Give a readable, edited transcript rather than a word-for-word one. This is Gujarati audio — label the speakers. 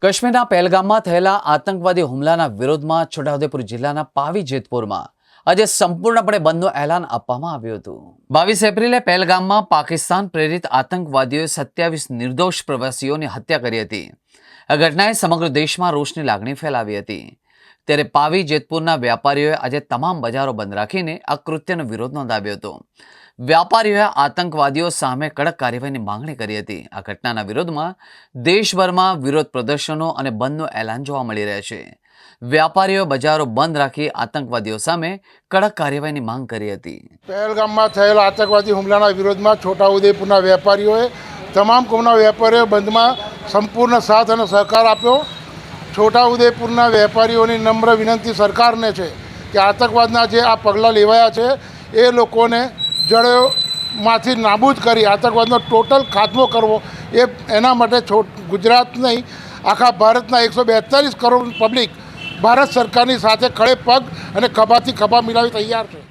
Speaker 1: કાશ્મીરના પહેલગામમાં થયેલા આતંકવાદી હુમલાના વિરોધમાં છોટાઉદેપુર જિલ્લાના પાવી જેતપુરમાં આજે સંપૂર્ણપણે બંધનું એલાન આપવામાં આવ્યું હતું। 22 એપ્રિલે પહેલગામમાં પાકિસ્તાન પ્રેરિત આતંકવાદીઓએ 27 નિર્દોષ પ્રવાસીઓની હત્યા કરી હતી। આ ઘટનાએ સમગ્ર દેશમાં રોષની લાગણી ફેલાવી હતી। ત્યારે પાવી જેતપુરના વ્યાપારીઓએ આજે તમામ બજારો બંધ રાખીને આ કૃત્યનો વિરોધ નોંધાવ્યો હતો। વ્યાપારીઓએ આતંકવાદીઓ સામે કડક કાર્યવાહીની માંગણી કરી હતી। આ ઘટનાના વિરોધમાં દેશભરમાં વિરોધ પ્રદર્શનો અને બંધનું એલાન જોવા મળી રહ્યા છે। વ્યાપારીઓ બજારો બંધ રાખી આતંકવાદીઓ સામે કડક કાર્યવાહીની માંગ કરી હતી।
Speaker 2: પહેલગામમાં થયેલા આતંકવાદી હુમલાના વિરોધમાં છોટાઉદેપુરના વેપારીઓએ તમામ કોમના વેપારીઓ બંધમાં સંપૂર્ણ સાથ અને સહકાર આપ્યો। છોટાઉદેપુરના વેપારીઓની નમ્ર વિનંતી સરકારને છે કે આતંકવાદના જે આ પગલાં લેવાયા છે એ લોકોને જડોમાંથી નાબૂદ કરી આતંકવાદનો ટોટલ ખાત્મો કરવો એના માટે ગુજરાત નહીં આખા ભારતના 142 કરોડ પબ્લિક ભારત સરકારની સાથે ખડે પગ અને ખભાથી ખભા મિલાવી તૈયાર છે।